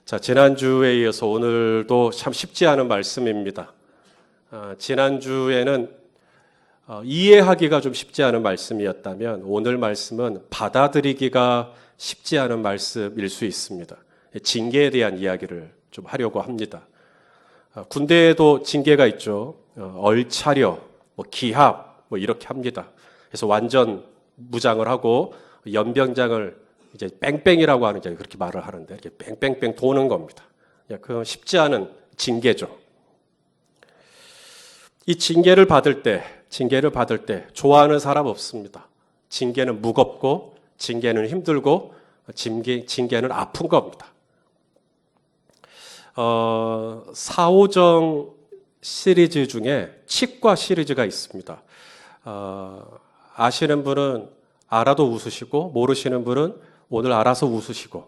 자, 지난주에 이어서 오늘도 참 쉽지 않은 말씀입니다. 지난주에는 이해하기가 좀 쉽지 않은 말씀이었다면 오늘 말씀은 받아들이기가 쉽지 않은 말씀일 수 있습니다. 징계에 대한 이야기를 좀 하려고 합니다. 군대에도 징계가 있죠. 얼차려, 기합, 이렇게 합니다. 그래서 완전 무장을 하고 연병장을 이제 뺑뺑이라고 하는 게 그렇게 말을 하는데 이렇게 뺑뺑뺑 도는 겁니다. 그건 쉽지 않은 징계죠. 이 징계를 받을 때 좋아하는 사람 없습니다. 징계는 무겁고 징계는 힘들고 징계는 아픈 겁니다. 사오정 시리즈 중에 치과 시리즈가 있습니다. 아시는 분은 알아도 웃으시고 모르시는 분은 오늘 알아서 웃으시고,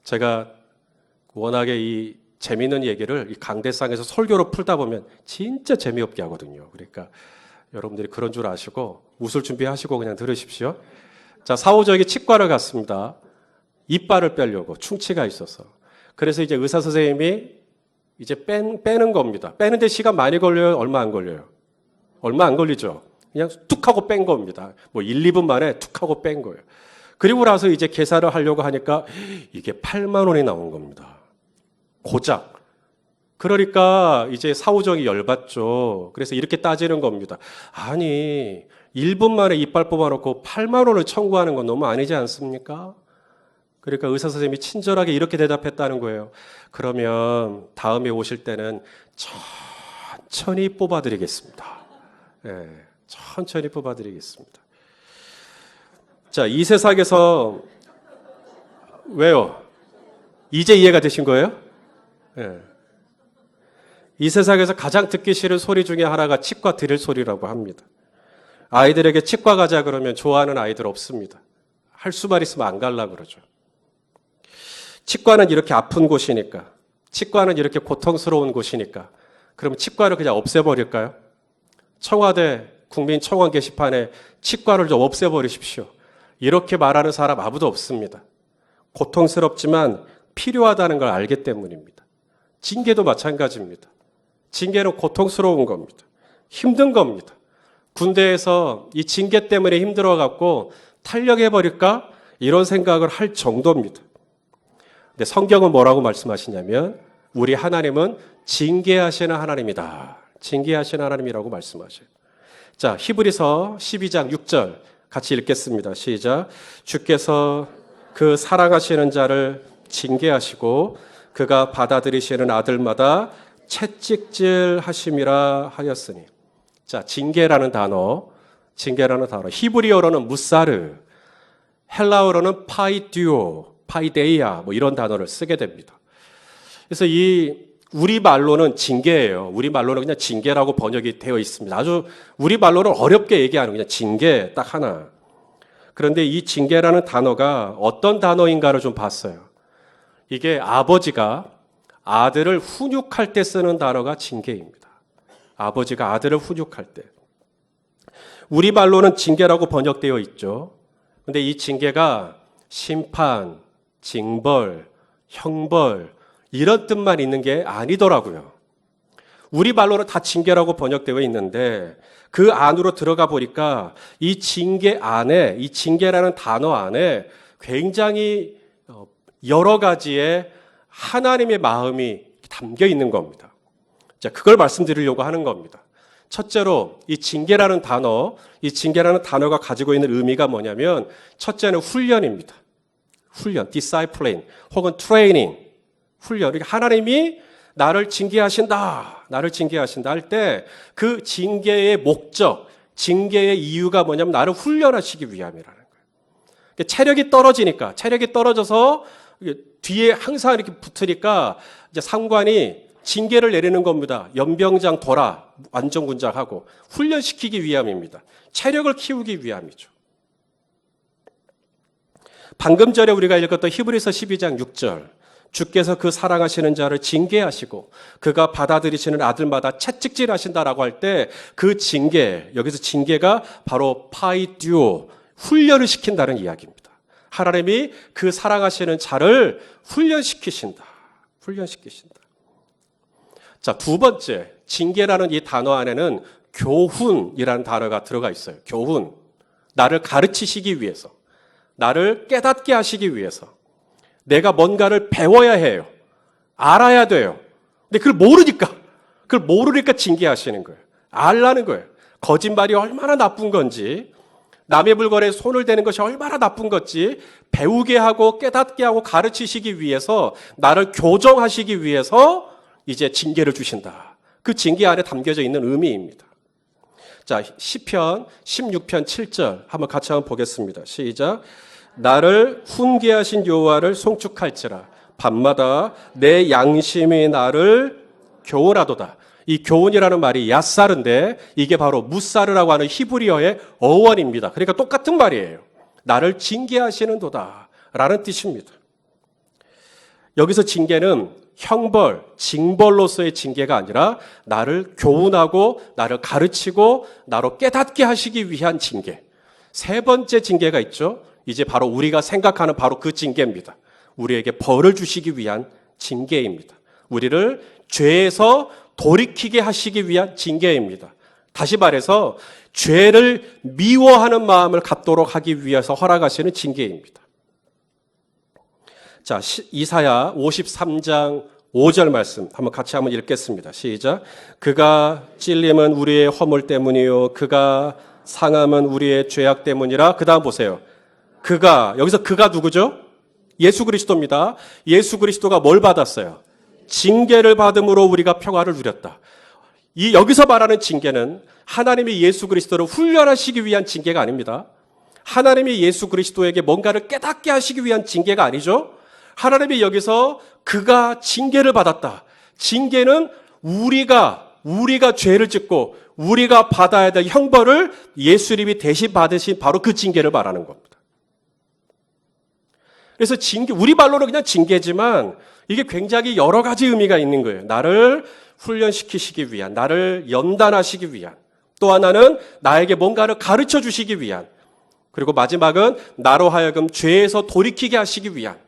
제가 워낙에 이 재미있는 얘기를 이 강대상에서 설교로 풀다 보면 진짜 재미없게 하거든요. 그러니까 여러분들이 그런 줄 아시고 웃을 준비하시고 그냥 들으십시오. 자, 사오정이 치과를 갔습니다. 이빨을 빼려고 충치가 있어서. 그래서 이제 의사 선생님이 이제 빼는 겁니다. 빼는데 시간 많이 걸려요? 얼마 안 걸려요? 얼마 안 걸리죠? 그냥 툭 하고 뺀 겁니다. 1, 2분 만에 툭 하고 뺀 거예요. 그리고 나서 이제 계산을 하려고 하니까 이게 8만 원이 나온 겁니다. 고작. 그러니까 이제 사오정이 열받죠. 그래서 이렇게 따지는 겁니다. 아니, 1분 만에 이빨 뽑아놓고 8만 원을 청구하는 건 너무 아니지 않습니까? 그러니까 의사 선생님이 친절하게 이렇게 대답했다는 거예요. 그러면 다음에 오실 때는 천천히 뽑아드리겠습니다. 천천히 뽑아드리겠습니다. 자, 이 세상에서 왜요? 이제 이해가 되신 거예요? 이 세상에서 가장 듣기 싫은 소리 중에 하나가 치과 드릴 소리라고 합니다. 아이들에게 치과 가자 그러면 좋아하는 아이들 없습니다. 할 수만 있으면 안 갈라 그러죠. 치과는 이렇게 아픈 곳이니까, 치과는 이렇게 고통스러운 곳이니까, 그러면 치과를 그냥 없애버릴까요? 청와대 국민청원 게시판에 치과를 좀 없애버리십시오. 이렇게 말하는 사람 아무도 없습니다. 고통스럽지만 필요하다는 걸 알기 때문입니다. 징계도 마찬가지입니다. 징계는 고통스러운 겁니다. 힘든 겁니다. 군대에서 이 징계 때문에 힘들어갖고 탈력해버릴까? 이런 생각을 할 정도입니다. 근데 성경은 뭐라고 말씀하시냐면 우리 하나님은 징계하시는 하나님이다. 징계하시는 하나님이라고 말씀하셔요. 자, 히브리서 12장 6절 같이 읽겠습니다. 시작. 주께서 그 사랑하시는 자를 징계하시고 그가 받아들이시는 아들마다 채찍질 하심이라 하였으니. 자, 징계라는 단어 히브리어로는 무사르, 헬라어로는 파이데이아 이런 단어를 쓰게 됩니다. 그래서 이 우리말로는 징계예요. 우리말로는 그냥 징계라고 번역이 되어 있습니다. 아주 우리말로는 어렵게 얘기하는 그냥 징계 딱 하나. 그런데 이 징계라는 단어가 어떤 단어인가를 좀 봤어요. 이게 아버지가 아들을 훈육할 때 쓰는 단어가 징계입니다. 아버지가 아들을 훈육할 때. 우리말로는 징계라고 번역되어 있죠. 근데 이 징계가 심판, 징벌, 형벌 이런 뜻만 있는 게 아니더라고요. 우리 말로는 다 징계라고 번역되어 있는데 그 안으로 들어가 보니까 이 징계 안에, 이 징계라는 단어 안에 굉장히 여러 가지의 하나님의 마음이 담겨 있는 겁니다. 자, 그걸 말씀드리려고 하는 겁니다. 첫째로 이 징계라는 단어가 가지고 있는 의미가 뭐냐면 첫째는 훈련입니다. 훈련, discipline 혹은 training. 훈련. 하나님이 나를 징계하신다 할 때 그 징계의 목적, 징계의 이유가 뭐냐면 나를 훈련하시기 위함이라는 거예요. 체력이 떨어져서 뒤에 항상 이렇게 붙으니까 이제 상관이 징계를 내리는 겁니다. 연병장 둬라, 완전군장하고 훈련시키기 위함입니다. 체력을 키우기 위함이죠. 방금 전에 우리가 읽었던 히브리서 12장 6절. 주께서 그 사랑하시는 자를 징계하시고 그가 받아들이시는 아들마다 채찍질 하신다라고 할 때 그 징계, 여기서 징계가 바로 파이듀오, 훈련을 시킨다는 이야기입니다. 하나님이 그 사랑하시는 자를 훈련시키신다. 훈련시키신다. 자, 두 번째, 징계라는 이 단어 안에는 교훈이라는 단어가 들어가 있어요. 교훈. 나를 가르치시기 위해서, 나를 깨닫게 하시기 위해서, 내가 뭔가를 배워야 해요. 알아야 돼요. 근데 그걸 모르니까 징계하시는 거예요. 알라는 거예요. 거짓말이 얼마나 나쁜 건지, 남의 물건에 손을 대는 것이 얼마나 나쁜 건지 배우게 하고 깨닫게 하고 가르치시기 위해서, 나를 교정하시기 위해서 이제 징계를 주신다. 그 징계 안에 담겨져 있는 의미입니다. 자, 시편 16편 7절 한번 같이 한번 보겠습니다. 시작. 나를 훈계하신 여호와를 송축할지라 밤마다 내 양심이 나를 교훈하도다. 이 교훈이라는 말이 야사르인데 이게 바로 무사르라고 하는 히브리어의 어원입니다. 그러니까 똑같은 말이에요. 나를 징계하시는 도다 라는 뜻입니다. 여기서 징계는 형벌, 징벌로서의 징계가 아니라 나를 교훈하고 나를 가르치고 나로 깨닫게 하시기 위한 징계. 세 번째 징계가 있죠. 이제 바로 우리가 생각하는 바로 그 징계입니다. 우리에게 벌을 주시기 위한 징계입니다. 우리를 죄에서 돌이키게 하시기 위한 징계입니다. 다시 말해서 죄를 미워하는 마음을 갖도록 하기 위해서 허락하시는 징계입니다. 자, 이사야 53장 5절 말씀 한번 같이 한번 읽겠습니다. 시작. 그가 찔림은 우리의 허물 때문이요 그가 상함은 우리의 죄악 때문이라. 그다음 보세요. 여기서 그가 누구죠? 예수 그리스도입니다. 예수 그리스도가 뭘 받았어요? 징계를 받음으로 우리가 평화를 누렸다. 여기서 말하는 징계는 하나님이 예수 그리스도를 훈련하시기 위한 징계가 아닙니다. 하나님이 예수 그리스도에게 뭔가를 깨닫게 하시기 위한 징계가 아니죠. 하나님이 여기서 그가 징계를 받았다. 징계는 우리가 죄를 짓고 우리가 받아야 될 형벌을 예수님이 대신 받으신 바로 그 징계를 말하는 겁니다. 그래서 우리 말로는 그냥 징계지만 이게 굉장히 여러 가지 의미가 있는 거예요. 나를 훈련시키시기 위한, 나를 연단하시기 위한, 또 하나는 나에게 뭔가를 가르쳐 주시기 위한, 그리고 마지막은 나로 하여금 죄에서 돌이키게 하시기 위한,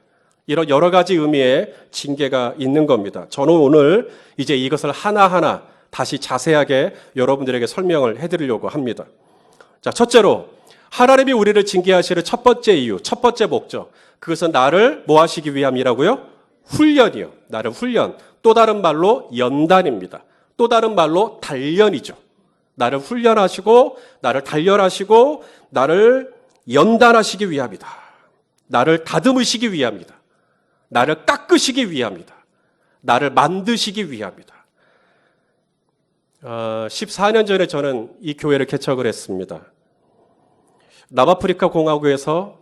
이런 여러 가지 의미의 징계가 있는 겁니다. 저는 오늘 이제 이것을 하나하나 다시 자세하게 여러분들에게 설명을 해드리려고 합니다. 자, 첫째로 하나님이 우리를 징계하시는 첫 번째 이유, 첫 번째 목적, 그것은 나를 뭐 하시기 위함이라고요? 훈련이요. 나를 훈련. 또 다른 말로 연단입니다. 또 다른 말로 단련이죠. 나를 훈련하시고 나를 단련하시고 나를 연단하시기 위함이다. 나를 다듬으시기 위함이다. 나를 깎으시기 위함이다. 나를 만드시기 위함이다. 14년 전에 저는 이 교회를 개척을 했습니다. 남아프리카 공화국에서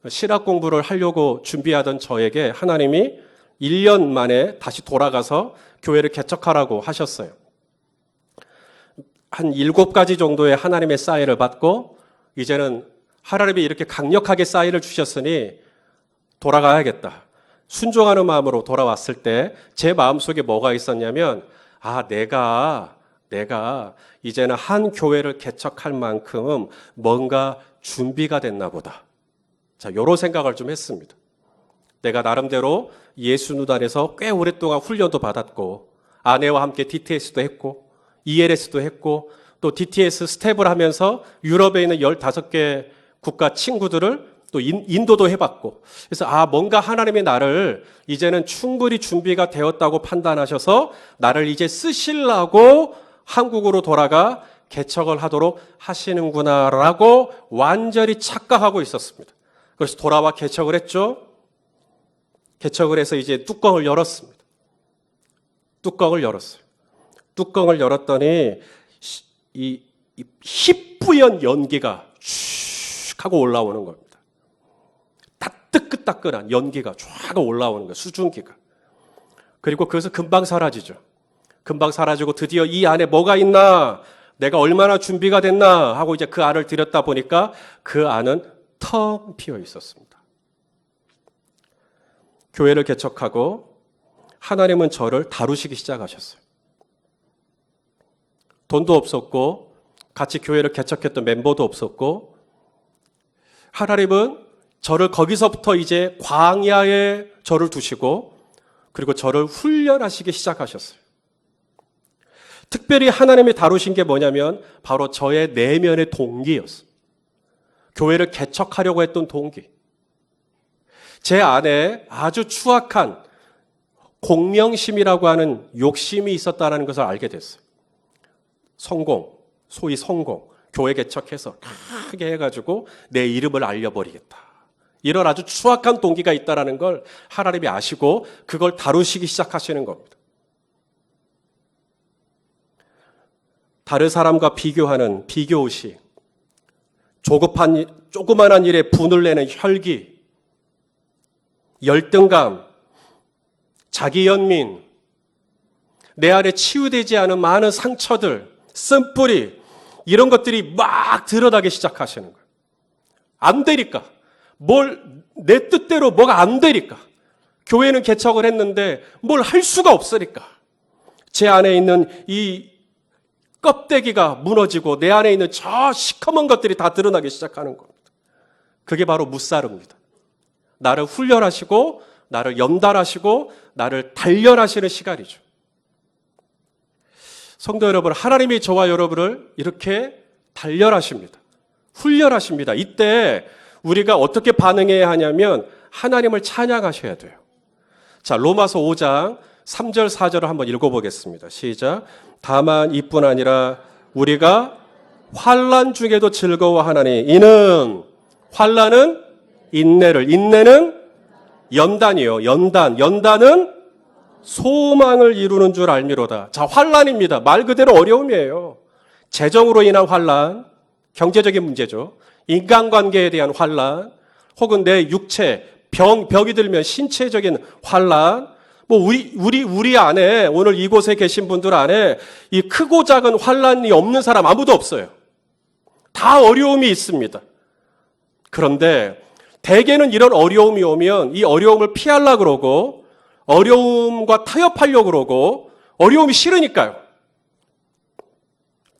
신학 공부를 하려고 준비하던 저에게 하나님이 1년 만에 다시 돌아가서 교회를 개척하라고 하셨어요. 한 7가지 정도의 하나님의 사인을 받고 이제는 하나님이 이렇게 강력하게 사인을 주셨으니 돌아가야겠다. 순종하는 마음으로 돌아왔을 때 제 마음속에 뭐가 있었냐면 내가 이제는 한 교회를 개척할 만큼 뭔가 준비가 됐나 보다. 자, 요런 생각을 좀 했습니다. 내가 나름대로 예수누단에서 꽤 오랫동안 훈련도 받았고 아내와 함께 DTS도 했고 ELS도 했고 또 DTS 스텝을 하면서 유럽에 있는 15개 국가 친구들을 또 인도도 해봤고 그래서 뭔가 하나님이 나를 이제는 충분히 준비가 되었다고 판단하셔서 나를 이제 쓰시려고 한국으로 돌아가 개척을 하도록 하시는구나라고 완전히 착각하고 있었습니다. 그래서 돌아와 개척을 했죠. 개척을 해서 이제 뚜껑을 열었습니다. 뚜껑을 열었어요. 뚜껑을 열었더니 이 희뿌연 연기가 쭉 하고 올라오는 겁니다. 따끈따끈한 연기가 쫙 올라오는 거예요. 수증기가. 그리고 그것은 금방 사라지죠. 금방 사라지고 드디어 이 안에 뭐가 있나, 내가 얼마나 준비가 됐나 하고 이제 그 안을 들였다 보니까 그 안은 텅 비어 있었습니다. 교회를 개척하고 하나님은 저를 다루시기 시작하셨어요. 돈도 없었고 같이 교회를 개척했던 멤버도 없었고 하나님은 저를 거기서부터 이제 광야에 저를 두시고 그리고 저를 훈련하시기 시작하셨어요. 특별히 하나님이 다루신 게 뭐냐면 바로 저의 내면의 동기였어요. 교회를 개척하려고 했던 동기. 제 안에 아주 추악한 공명심이라고 하는 욕심이 있었다는 것을 알게 됐어요. 성공, 소위 성공, 교회 개척해서 크게 해가지고 내 이름을 알려버리겠다. 이런 아주 추악한 동기가 있다는 걸 하나님이 아시고 그걸 다루시기 시작하시는 겁니다. 다른 사람과 비교하는 비교의식, 조그만한 일에 분을 내는 혈기, 열등감, 자기연민, 내 안에 치유되지 않은 많은 상처들, 쓴뿌리, 이런 것들이 막 드러나기 시작하시는 거예요. 안 되니까. 내 뜻대로 뭐가 안 되니까. 교회는 개척을 했는데 뭘 할 수가 없으니까. 제 안에 있는 이 껍데기가 무너지고 내 안에 있는 저 시커먼 것들이 다 드러나기 시작하는 겁니다. 그게 바로 뭇사르입니다. 나를 훈련하시고 나를 연단하시고 나를 단련하시는 시간이죠. 성도 여러분, 하나님이 저와 여러분을 이렇게 단련하십니다. 훈련하십니다. 이때 우리가 어떻게 반응해야 하냐면 하나님을 찬양하셔야 돼요. 자, 로마서 5장 3절 4절을 한번 읽어보겠습니다. 시작. 다만 이뿐 아니라 우리가 환난 중에도 즐거워하나니 이는 환난은 인내를, 인내는 연단이요. 연단은 소망을 이루는 줄 알미로다. 자, 환난입니다. 말 그대로 어려움이에요. 재정으로 인한 환난, 경제적인 문제죠. 인간관계에 대한 환난, 혹은 내 육체, 병이 들면 신체적인 환난, 우리 안에, 오늘 이곳에 계신 분들 안에 이 크고 작은 환난이 없는 사람 아무도 없어요. 다 어려움이 있습니다. 그런데 대개는 이런 어려움이 오면 이 어려움을 피하려고 그러고 어려움과 타협하려고 그러고 어려움이 싫으니까요.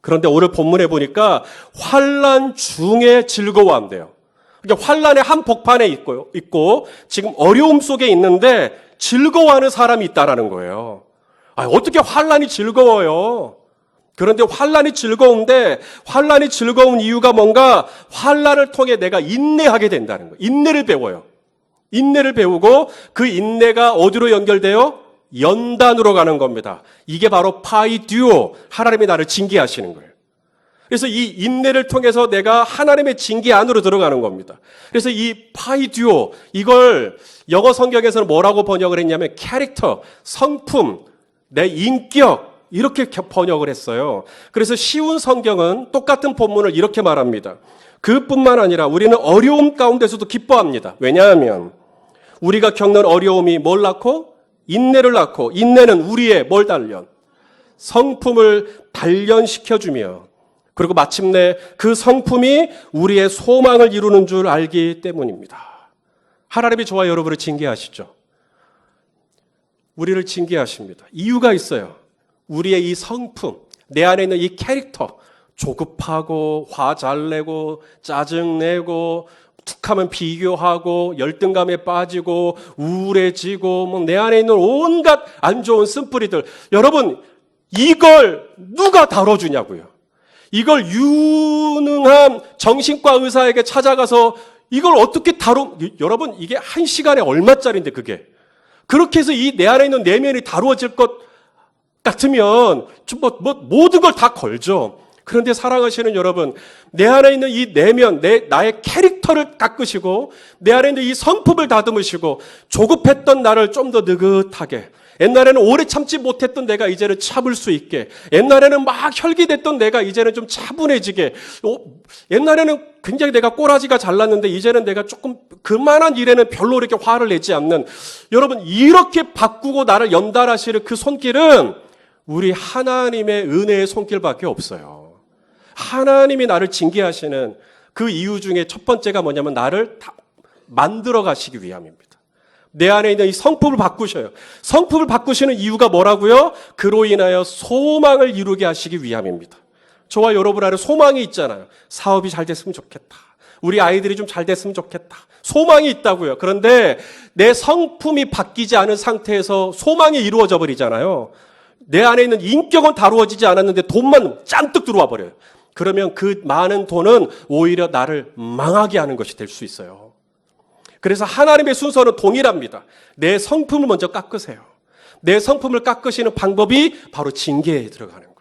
그런데 오늘 본문에 보니까 환난 중에 즐거워한대요. 그러니까 환난의 한복판에 있고 지금 어려움 속에 있는데 즐거워하는 사람이 있다라는 거예요. 어떻게 환난이 즐거워요? 그런데 환난이 즐거운데 환난이 즐거운 이유가 뭔가 환난을 통해 내가 인내하게 된다는 거예요. 인내를 배워요. 인내를 배우고 그 인내가 어디로 연결돼요? 연단으로 가는 겁니다. 이게 바로 파이듀오, 하나님이 나를 징계하시는 거예요. 그래서 이 인내를 통해서 내가 하나님의 징계 안으로 들어가는 겁니다. 그래서 이 파이듀오, 이걸 영어 성경에서는 뭐라고 번역을 했냐면 캐릭터, 성품, 내 인격, 이렇게 번역을 했어요. 그래서 쉬운 성경은 똑같은 본문을 이렇게 말합니다. 그뿐만 아니라 우리는 어려움 가운데서도 기뻐합니다. 왜냐하면 우리가 겪는 어려움이 뭘 낳고? 인내를 낳고, 인내는 우리의 뭘 단련? 성품을 단련시켜주며, 그리고 마침내 그 성품이 우리의 소망을 이루는 줄 알기 때문입니다. 하나님이 저와 여러분을 징계하시죠. 우리를 징계하십니다. 이유가 있어요. 우리의 이 성품, 내 안에 있는 이 캐릭터, 조급하고 화 잘 내고 짜증내고 툭하면 비교하고 열등감에 빠지고 우울해지고 내 안에 있는 온갖 안 좋은 쓴뿌리들, 여러분 이걸 누가 다뤄주냐고요. 이걸 유능한 정신과 의사에게 찾아가서 이걸 어떻게 여러분 이게 1시간에 얼마짜리인데 그게. 그렇게 해서 이 내 안에 있는 내면이 다루어질 것 같으면 모든 걸 다 걸죠. 그런데 사랑하시는 여러분, 내 안에 있는 이 내면, 나의 캐릭터를 깎으시고 내 안에 있는 이 성품을 다듬으시고 조급했던 나를 좀 더 느긋하게, 옛날에는 오래 참지 못했던 내가 이제는 참을 수 있게, 옛날에는 막 혈기됐던 내가 이제는 좀 차분해지게, 옛날에는 굉장히 내가 꼬라지가 잘났는데 이제는 내가 조금 그만한 일에는 별로 이렇게 화를 내지 않는, 여러분 이렇게 바꾸고 나를 연단하시는 그 손길은 우리 하나님의 은혜의 손길밖에 없어요. 하나님이 나를 징계하시는 그 이유 중에 첫 번째가 뭐냐면 나를 만들어 가시기 위함입니다. 내 안에 있는 이 성품을 바꾸셔요. 성품을 바꾸시는 이유가 뭐라고요? 그로 인하여 소망을 이루게 하시기 위함입니다. 저와 여러분 안에 소망이 있잖아요. 사업이 잘 됐으면 좋겠다. 우리 아이들이 좀 잘 됐으면 좋겠다. 소망이 있다고요. 그런데 내 성품이 바뀌지 않은 상태에서 소망이 이루어져 버리잖아요. 내 안에 있는 인격은 다루어지지 않았는데 돈만 잔뜩 들어와 버려요. 그러면 그 많은 돈은 오히려 나를 망하게 하는 것이 될 수 있어요. 그래서 하나님의 순서는 동일합니다. 내 성품을 먼저 깎으세요. 내 성품을 깎으시는 방법이 바로 징계에 들어가는 거예요.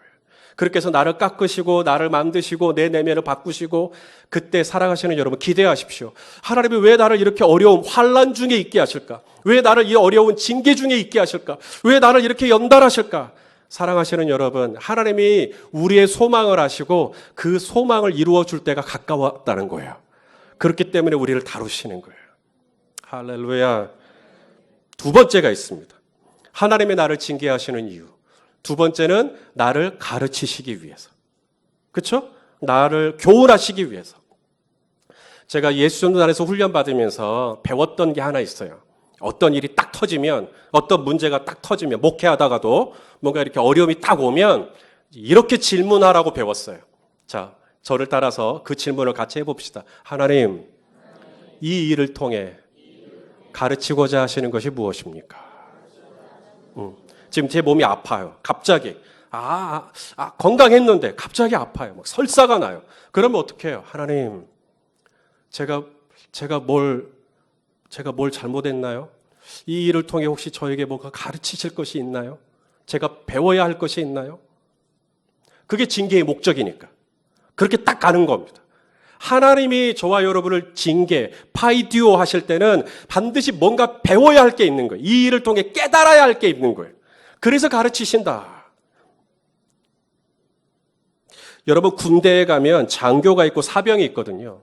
그렇게 해서 나를 깎으시고 나를 만드시고 내 내면을 바꾸시고 그때 살아가시는 여러분 기대하십시오. 하나님이 왜 나를 이렇게 어려운 환난 중에 있게 하실까? 왜 나를 이 어려운 징계 중에 있게 하실까? 왜 나를 이렇게 연달하실까? 사랑하시는 여러분, 하나님이 우리의 소망을 아시고 그 소망을 이루어 줄 때가 가까웠다는 거예요. 그렇기 때문에 우리를 다루시는 거예요. 할렐루야. 두 번째가 있습니다. 하나님이 나를 징계하시는 이유. 두 번째는 나를 가르치시기 위해서. 그렇죠? 나를 교훈하시기 위해서. 제가 예수전도 안에서 훈련받으면서 배웠던 게 하나 있어요. 어떤 일이 딱 터지면, 어떤 문제가 딱 터지면, 목회하다가도 뭔가 이렇게 어려움이 딱 오면 이렇게 질문하라고 배웠어요. 자, 저를 따라서 그 질문을 같이 해봅시다. 하나님, 이 일을 통해 가르치고자 하시는 것이 무엇입니까? 지금 제 몸이 아파요. 갑자기. 건강했는데 갑자기 아파요. 막 설사가 나요. 그러면 어떻게 해요? 하나님, 제가 뭘 잘못했나요? 이 일을 통해 혹시 저에게 뭔가 가르치실 것이 있나요? 제가 배워야 할 것이 있나요? 그게 징계의 목적이니까. 그렇게 딱 가는 겁니다. 하나님이 저와 여러분을 징계, 파이디오 하실 때는 반드시 뭔가 배워야 할 게 있는 거예요. 이 일을 통해 깨달아야 할 게 있는 거예요. 그래서 가르치신다. 여러분 군대에 가면 장교가 있고 사병이 있거든요.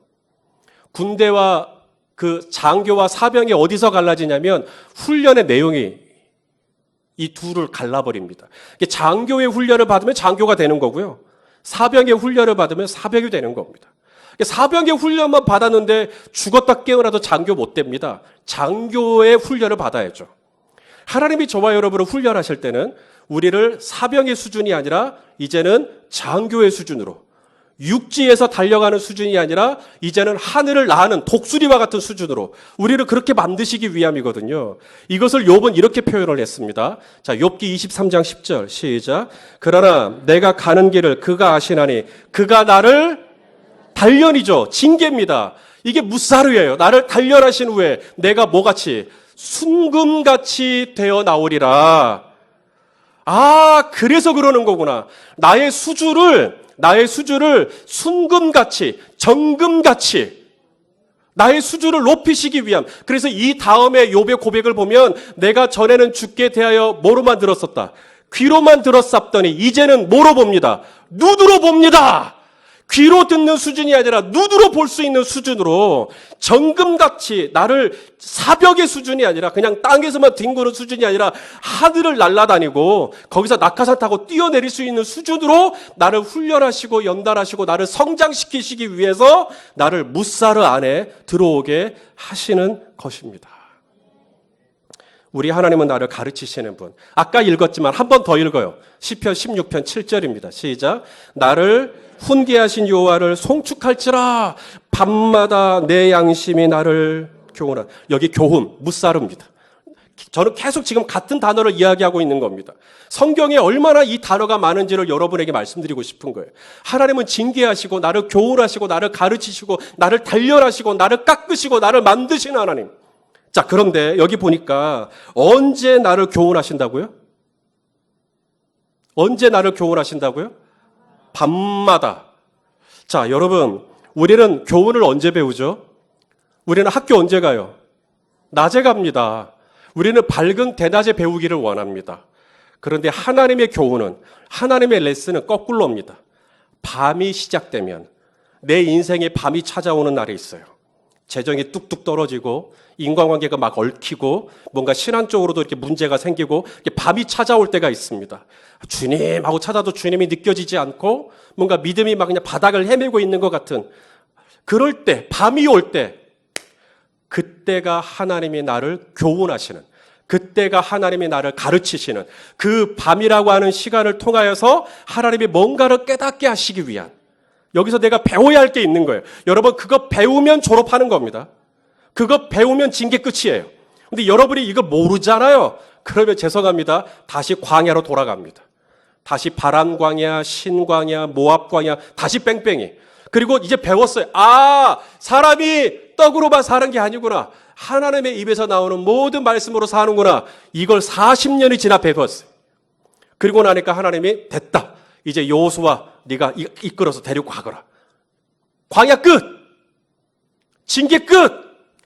군대와 그 장교와 사병이 어디서 갈라지냐면 훈련의 내용이 이 둘을 갈라버립니다. 장교의 훈련을 받으면 장교가 되는 거고요. 사병의 훈련을 받으면 사병이 되는 겁니다. 사병의 훈련만 받았는데 죽었다 깨어나도 장교 못 됩니다. 장교의 훈련을 받아야죠. 하나님이 저와 여러분을 훈련하실 때는 우리를 사병의 수준이 아니라 이제는 장교의 수준으로, 육지에서 달려가는 수준이 아니라 이제는 하늘을 나는 독수리와 같은 수준으로 우리를 그렇게 만드시기 위함이거든요. 이것을 욥은 이렇게 표현을 했습니다. 자, 욥기 23장 10절 시작. 그러나 내가 가는 길을 그가 아시나니 그가 나를 단련이죠. 징계입니다. 이게 무사르예요. 나를 단련하신 후에 내가 뭐같이 순금같이 되어 나오리라. 그래서 그러는 거구나. 나의 수주를 순금같이, 정금같이 나의 수주를 높이시기 위함. 그래서 이 다음에 욥의 고백을 보면 내가 전에는 주께 대하여 뭐로만 들었었다. 귀로만 들었었더니 이제는 뭐로 봅니다. 눈으로 봅니다. 귀로 듣는 수준이 아니라 눈으로 볼 수 있는 수준으로 정금같이 나를 사벽의 수준이 아니라 그냥 땅에서만 뒹구는 수준이 아니라 하늘을 날아다니고 거기서 낙하산 타고 뛰어내릴 수 있는 수준으로 나를 훈련하시고 연달하시고 나를 성장시키시기 위해서 나를 무사르 안에 들어오게 하시는 것입니다. 우리 하나님은 나를 가르치시는 분. 아까 읽었지만 한 번 더 읽어요. 시편 16편 7절입니다. 시작. 나를 훈계하신 여호와를 송축할지라 밤마다 내 양심이 나를 교훈한. 여기 교훈, 무사르입니다. 저는 계속 지금 같은 단어를 이야기하고 있는 겁니다. 성경에 얼마나 이 단어가 많은지를 여러분에게 말씀드리고 싶은 거예요. 하나님은 징계하시고 나를 교훈하시고 나를 가르치시고 나를 단련하시고 나를 깎으시고 나를 만드시는 하나님. 자, 그런데 여기 보니까 언제 나를 교훈하신다고요? 언제 나를 교훈하신다고요? 밤마다. 자, 여러분, 우리는 교훈을 언제 배우죠? 우리는 학교 언제 가요? 낮에 갑니다. 우리는 밝은 대낮에 배우기를 원합니다. 그런데 하나님의 교훈은, 하나님의 레슨은 거꾸로입니다. 밤이 시작되면 내 인생에 밤이 찾아오는 날이 있어요. 재정이 뚝뚝 떨어지고 인간관계가 막 얽히고 뭔가 신앙적으로도 이렇게 문제가 생기고 이렇게 밤이 찾아올 때가 있습니다. 주님하고 찾아도 주님이 느껴지지 않고 뭔가 믿음이 막 그냥 바닥을 헤매고 있는 것 같은 그럴 때, 밤이 올 때, 그때가 하나님이 나를 교훈하시는, 그때가 하나님이 나를 가르치시는 그 밤이라고 하는 시간을 통하여서 하나님이 뭔가를 깨닫게 하시기 위한, 여기서 내가 배워야 할 게 있는 거예요. 여러분, 그거 배우면 졸업하는 겁니다. 그거 배우면 징계 끝이에요. 근데 여러분이 이거 모르잖아요. 그러면 죄송합니다. 다시 광야로 돌아갑니다. 다시 바람 광야, 신 광야, 모압 광야, 다시 뺑뺑이. 그리고 이제 배웠어요. 아, 사람이 떡으로만 사는 게 아니구나. 하나님의 입에서 나오는 모든 말씀으로 사는구나. 이걸 40년이 지나 배웠어요. 그리고 나니까 하나님이 됐다. 이제 여호수아 네가 이끌어서 데리고 가거라. 광야 끝. 징계 끝.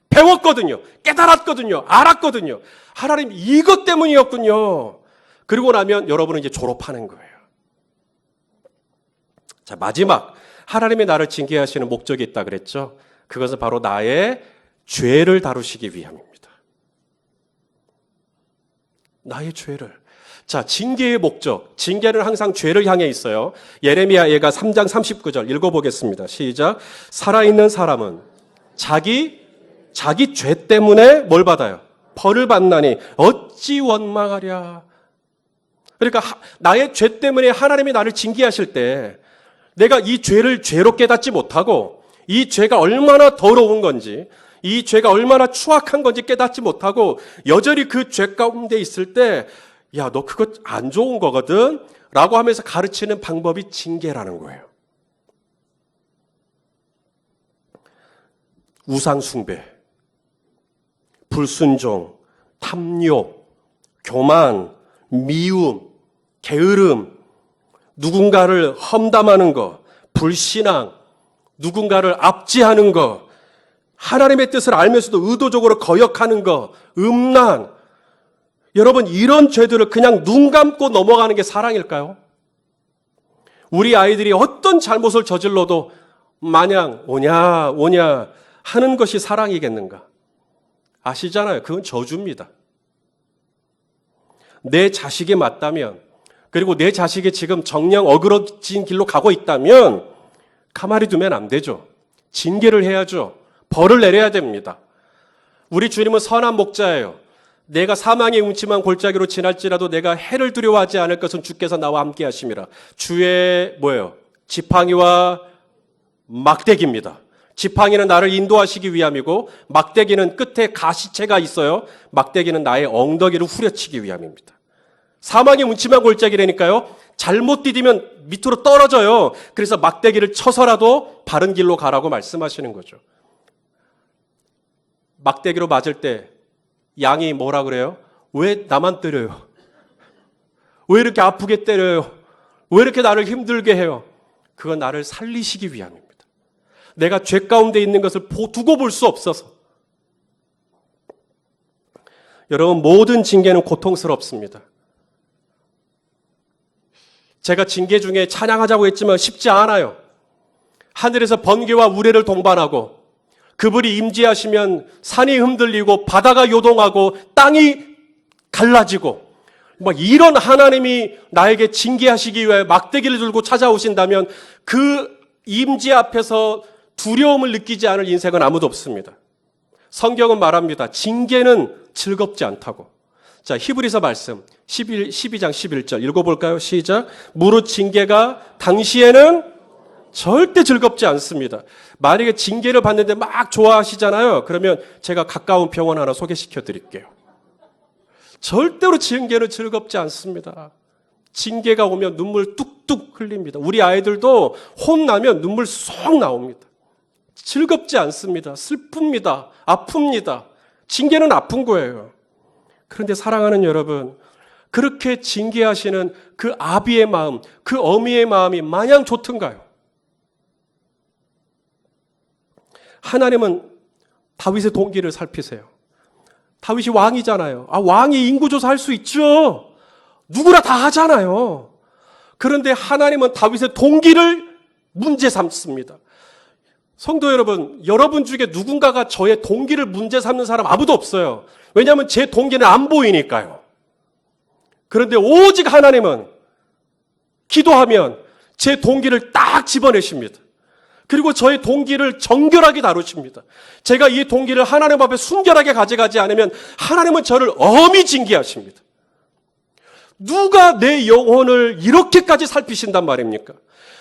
배웠거든요. 깨달았거든요. 알았거든요. 하나님 이것 때문이었군요. 그리고 나면 여러분은 이제 졸업하는 거예요. 자, 마지막 하나님이 나를 징계하시는 목적이 있다 그랬죠. 그것은 바로 나의 죄를 다루시기 위함입니다. 나의 죄를. 자, 징계의 목적. 징계는 항상 죄를 향해 있어요. 예레미야 예가 3장 39절 읽어보겠습니다. 시작. 살아있는 사람은 자기 죄 때문에 뭘 받아요? 벌을 받나니 어찌 원망하랴. 그러니까 나의 죄 때문에 하나님이 나를 징계하실 때 내가 이 죄를 죄로 깨닫지 못하고 이 죄가 얼마나 더러운 건지 이 죄가 얼마나 추악한 건지 깨닫지 못하고 여전히 그 죄 가운데 있을 때 야, 너 그거 안 좋은 거거든? 라고 하면서 가르치는 방법이 징계라는 거예요. 우상숭배, 불순종, 탐욕, 교만, 미움, 게으름, 누군가를 험담하는 거, 불신앙, 누군가를 압제하는 거, 하나님의 뜻을 알면서도 의도적으로 거역하는 거, 음란. 여러분, 이런 죄들을 그냥 눈 감고 넘어가는 게 사랑일까요? 우리 아이들이 어떤 잘못을 저질러도 마냥 오냐 하는 것이 사랑이겠는가? 아시잖아요. 그건 저주입니다. 내 자식이 맞다면, 그리고 내 자식이 지금 정녕 어그러진 길로 가고 있다면 가만히 두면 안 되죠. 징계를 해야죠. 벌을 내려야 됩니다. 우리 주님은 선한 목자예요. 내가 사망의 음침한 골짜기로 지날지라도 내가 해를 두려워하지 않을 것은 주께서 나와 함께 하심이라. 주의 뭐예요? 지팡이와 막대기입니다. 지팡이는 나를 인도하시기 위함이고 막대기는 끝에 가시체가 있어요. 막대기는 나의 엉덩이를 후려치기 위함입니다. 사망의 음침한 골짜기라니까요. 잘못 디디면 밑으로 떨어져요. 그래서 막대기를 쳐서라도 바른 길로 가라고 말씀하시는 거죠. 막대기로 맞을 때 양이 뭐라 그래요? 왜 나만 때려요? 왜 이렇게 아프게 때려요? 왜 이렇게 나를 힘들게 해요? 그건 나를 살리시기 위함입니다. 내가 죄 가운데 있는 것을 두고 볼 수 없어서. 여러분, 모든 징계는 고통스럽습니다. 제가 징계 중에 찬양하자고 했지만 쉽지 않아요. 하늘에서 번개와 우레를 동반하고 그분이 임재하시면 산이 흔들리고 바다가 요동하고 땅이 갈라지고 이런 하나님이 나에게 징계하시기 위해 막대기를 들고 찾아오신다면 그 임재 앞에서 두려움을 느끼지 않을 인생은 아무도 없습니다. 성경은 말합니다. 징계는 즐겁지 않다고. 자, 히브리서 말씀 12장 11절 읽어볼까요? 시작. 무릇 징계가 당시에는 절대 즐겁지 않습니다. 만약에 징계를 받는데 막 좋아하시잖아요. 그러면 제가 가까운 병원 하나 소개시켜 드릴게요. 절대로 징계는 즐겁지 않습니다. 징계가 오면 눈물 뚝뚝 흘립니다. 우리 아이들도 혼나면 눈물 쏙 나옵니다. 즐겁지 않습니다. 슬픕니다. 아픕니다. 징계는 아픈 거예요. 그런데 사랑하는 여러분, 그렇게 징계하시는 그 아비의 마음, 그 어미의 마음이 마냥 좋던가요? 하나님은 다윗의 동기를 살피세요. 다윗이 왕이잖아요. 왕이 인구조사할 수 있죠. 누구나 다 하잖아요. 그런데 하나님은 다윗의 동기를 문제 삼습니다. 성도 여러분, 여러분 중에 누군가가 저의 동기를 문제 삼는 사람 아무도 없어요. 왜냐하면 제 동기는 안 보이니까요. 그런데 오직 하나님은 기도하면 제 동기를 딱 집어내십니다. 그리고 저의 동기를 정결하게 다루십니다. 제가 이 동기를 하나님 앞에 순결하게 가져가지 않으면 하나님은 저를 엄히 징계하십니다. 누가 내 영혼을 이렇게까지 살피신단 말입니까?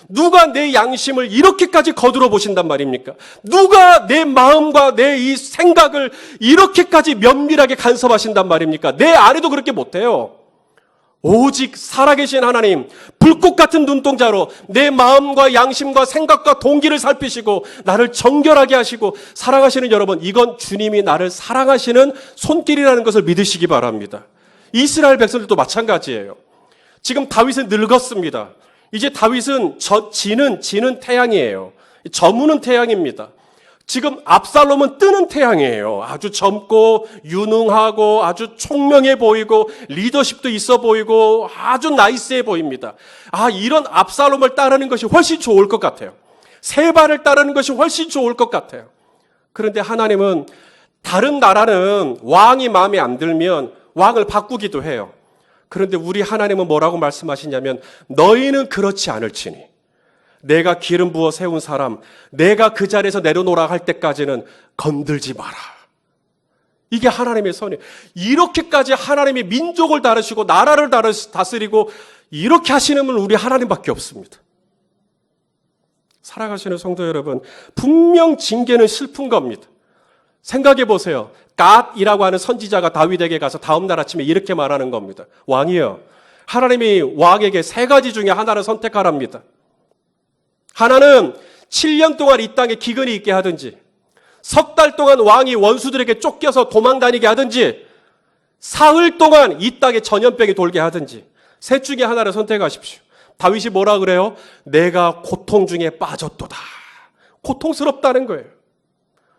누가 내 양심을 이렇게까지 거들어 보신단 말입니까? 누가 내 마음과 내 이 생각을 이렇게까지 면밀하게 간섭하신단 말입니까? 내 아내도 그렇게 못해요. 오직 살아계신 하나님, 불꽃 같은 눈동자로 내 마음과 양심과 생각과 동기를 살피시고 나를 정결하게 하시고 사랑하시는 여러분, 이건 주님이 나를 사랑하시는 손길이라는 것을 믿으시기 바랍니다. 이스라엘 백성들도 마찬가지예요. 지금 다윗은 늙었습니다. 이제 다윗은 지는 태양이에요. 저무는 태양입니다. 지금 압살롬은 뜨는 태양이에요. 아주 젊고 유능하고 아주 총명해 보이고 리더십도 있어 보이고 아주 나이스해 보입니다. 이런 압살롬을 따르는 것이 훨씬 좋을 것 같아요. 세바를 따르는 것이 훨씬 좋을 것 같아요. 그런데 하나님은 다른 나라는 왕이 마음에 안 들면 왕을 바꾸기도 해요. 그런데 우리 하나님은 뭐라고 말씀하시냐면 너희는 그렇지 않을지니 내가 기름 부어 세운 사람, 내가 그 자리에서 내려놓으라 할 때까지는 건들지 마라. 이게 하나님의 선이에요. 이렇게까지 하나님이 민족을 다루시고 나라를 다스리고 이렇게 하시는 분은 우리 하나님밖에 없습니다. 살아가시는 성도 여러분, 분명 징계는 슬픈 겁니다. 생각해 보세요. 갓이라고 하는 선지자가 다윗에게 가서 다음 날 아침에 이렇게 말하는 겁니다. 왕이여, 하나님이 왕에게 세 가지 중에 하나를 선택하랍니다. 하나는 7년 동안 이 땅에 기근이 있게 하든지, 석 달 동안 왕이 원수들에게 쫓겨서 도망 다니게 하든지, 사흘 동안 이 땅에 전염병이 돌게 하든지, 셋 중에 하나를 선택하십시오. 다윗이 뭐라 그래요? 내가 고통 중에 빠졌도다. 고통스럽다는 거예요.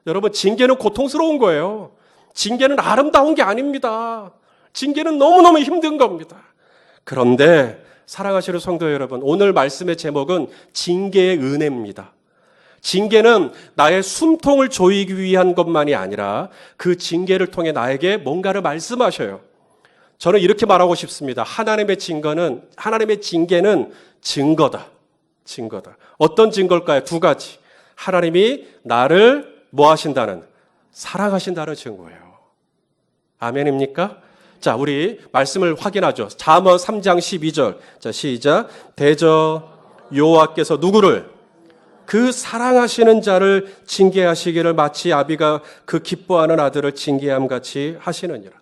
여러분, 징계는 고통스러운 거예요. 징계는 아름다운 게 아닙니다. 징계는 너무너무 힘든 겁니다. 그런데 사랑하시는 성도 여러분, 오늘 말씀의 제목은 징계의 은혜입니다. 징계는 나의 숨통을 조이기 위한 것만이 아니라 그 징계를 통해 나에게 뭔가를 말씀하셔요. 저는 이렇게 말하고 싶습니다. 하나님의 징계는 증거다. 증거다. 어떤 증거일까요? 두 가지. 하나님이 나를 뭐 하신다는? 사랑하신다는 증거예요. 아멘입니까? 자, 우리 말씀을 확인하죠. 잠언 3장 12절. 자, 시작. 대저 여호와께서 누구를? 그 사랑하시는 자를 징계하시기를 마치 아비가 그 기뻐하는 아들을 징계함 같이 하시느니라.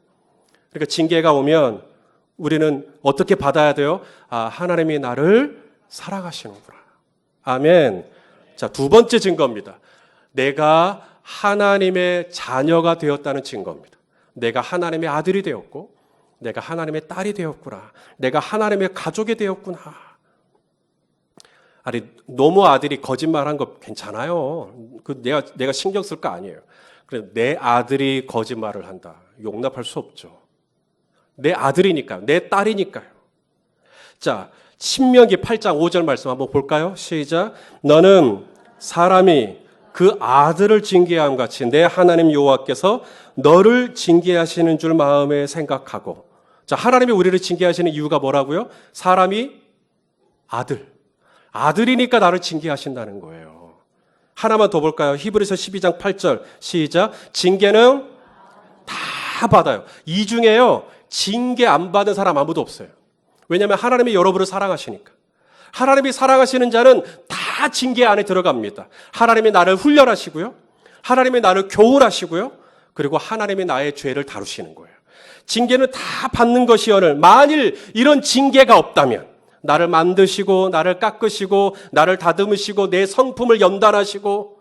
그러니까 징계가 오면 우리는 어떻게 받아야 돼요? 하나님이 나를 사랑하시는구나. 아멘. 자, 두 번째 증거입니다. 내가 하나님의 자녀가 되었다는 증거입니다. 내가 하나님의 아들이 되었고 내가 하나님의 딸이 되었구나. 내가 하나님의 가족이 되었구나. 아니, 너무 아들이 거짓말한 거 괜찮아요. 내가 신경 쓸 거 아니에요. 그래, 내 아들이 거짓말을 한다. 용납할 수 없죠. 내 아들이니까요. 내 딸이니까요. 자, 신명기 8장 5절 말씀 한번 볼까요? 시작. 너는 사람이 그 아들을 징계함 같이 내 하나님 여호와께서 너를 징계하시는 줄 마음에 생각하고. 자, 하나님이 우리를 징계하시는 이유가 뭐라고요? 사람이 아들이니까 나를 징계하신다는 거예요. 하나만 더 볼까요? 히브리서 12장 8절 시작. 징계는 다 받아요. 이 중에요, 징계 안 받은 사람 아무도 없어요. 왜냐하면 하나님이 여러분을 사랑하시니까. 하나님이 사랑하시는 자는 다 징계 안에 들어갑니다. 하나님이 나를 훈련하시고요. 하나님이 나를 교훈하시고요. 그리고 하나님이 나의 죄를 다루시는 거예요. 징계는 다 받는 것이오늘 만일 이런 징계가 없다면 나를 만드시고 나를 깎으시고 나를 다듬으시고 내 성품을 연단하시고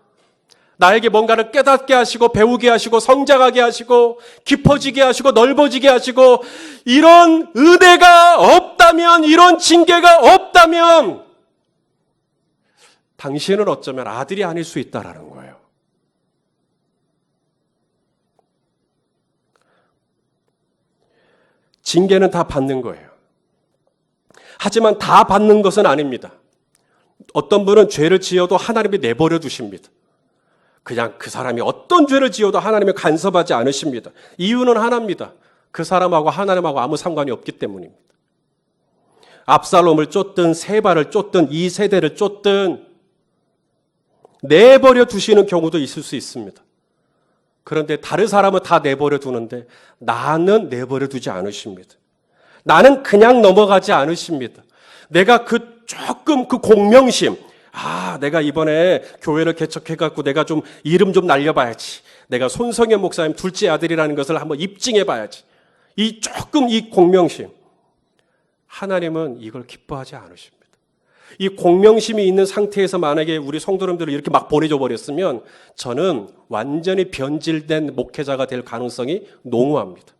나에게 뭔가를 깨닫게 하시고 배우게 하시고 성장하게 하시고 깊어지게 하시고 넓어지게 하시고 이런 은혜가 없다면, 이런 징계가 없다면 당신은 어쩌면 아들이 아닐 수 있다라는 거예요. 징계는 다 받는 거예요. 하지만 다 받는 것은 아닙니다. 어떤 분은 죄를 지어도 하나님이 내버려 두십니다. 그냥 그 사람이 어떤 죄를 지어도 하나님이 간섭하지 않으십니다. 이유는 하나입니다. 그 사람하고 하나님하고 아무 상관이 없기 때문입니다. 압살롬을 쫓든 세바를 쫓든 이 세대를 쫓든 내버려 두시는 경우도 있을 수 있습니다. 그런데 다른 사람은 다 내버려 두는데 나는 내버려 두지 않으십니다. 나는 그냥 넘어가지 않으십니다. 내가 그 조금 그 공명심, 내가 이번에 교회를 개척해갖고 내가 좀 이름 좀 날려봐야지. 내가 손성현 목사님 둘째 아들이라는 것을 한번 입증해봐야지. 조금 이 공명심. 하나님은 이걸 기뻐하지 않으십니다. 이 공명심이 있는 상태에서 만약에 우리 성도님들을 이렇게 막 보내줘 버렸으면 저는 완전히 변질된 목회자가 될 가능성이 농후합니다.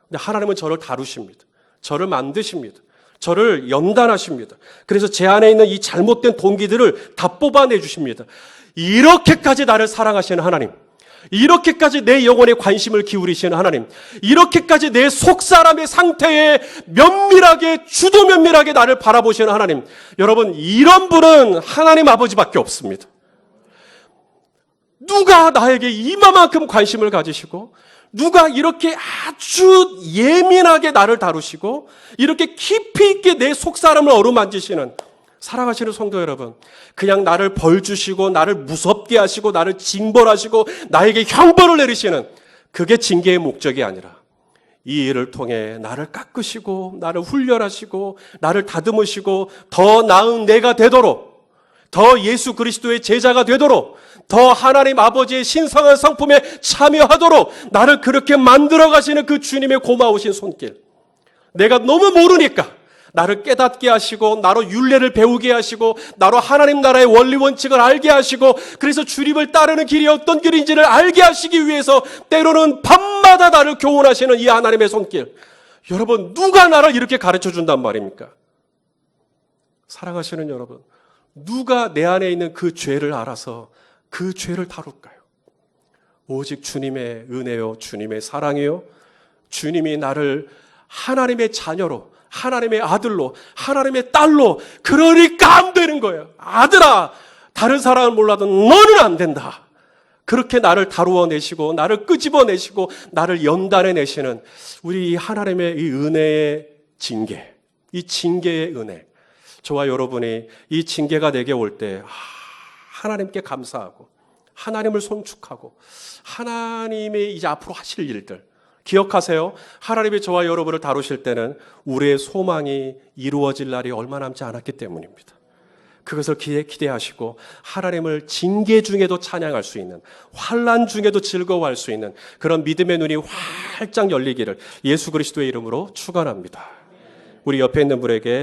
근데 하나님은 저를 다루십니다. 저를 만드십니다. 저를 연단하십니다. 그래서 제 안에 있는 이 잘못된 동기들을 다 뽑아내 주십니다. 이렇게까지 나를 사랑하시는 하나님, 이렇게까지 내 영혼에 관심을 기울이시는 하나님, 이렇게까지 내 속사람의 상태에 주도 면밀하게 나를 바라보시는 하나님, 여러분, 이런 분은 하나님 아버지밖에 없습니다. 누가 나에게 이만큼 관심을 가지시고, 누가 이렇게 아주 예민하게 나를 다루시고 이렇게 깊이 있게 내 속사람을 어루만지시는 사랑하시는 성도 여러분, 그냥 나를 벌 주시고 나를 무섭게 하시고 나를 징벌하시고 나에게 형벌을 내리시는 그게 징계의 목적이 아니라 이 일을 통해 나를 깎으시고 나를 훈련하시고 나를 다듬으시고 더 나은 내가 되도록, 더 예수 그리스도의 제자가 되도록, 더 하나님 아버지의 신성한 성품에 참여하도록 나를 그렇게 만들어 가시는 그 주님의 고마우신 손길. 내가 너무 모르니까 나를 깨닫게 하시고 나로 율례를 배우게 하시고 나로 하나님 나라의 원리 원칙을 알게 하시고 그래서 주님을 따르는 길이 어떤 길인지를 알게 하시기 위해서 때로는 밤마다 나를 교훈하시는 이 하나님의 손길. 여러분, 누가 나를 이렇게 가르쳐 준단 말입니까? 사랑하시는 여러분, 누가 내 안에 있는 그 죄를 알아서 그 죄를 다룰까요? 오직 주님의 은혜요, 주님의 사랑이요, 주님이 나를 하나님의 자녀로, 하나님의 아들로, 하나님의 딸로, 그러니까 안 되는 거예요. 아들아, 다른 사람은 몰라도 너는 안 된다. 그렇게 나를 다루어내시고 나를 끄집어내시고 나를 연단해내시는 우리 하나님의 이 은혜의 징계, 이 징계의 은혜, 저와 여러분이 이 징계가 내게 올 때 하나님께 감사하고 하나님을 손축하고 하나님이 이제 앞으로 하실 일들 기억하세요. 하나님이 저와 여러분을 다루실 때는 우리의 소망이 이루어질 날이 얼마 남지 않았기 때문입니다. 그것을 기대하시고 하나님을 징계 중에도 찬양할 수 있는, 환난 중에도 즐거워할 수 있는 그런 믿음의 눈이 활짝 열리기를 예수 그리스도의 이름으로 축원합니다. 우리 옆에 있는 분에게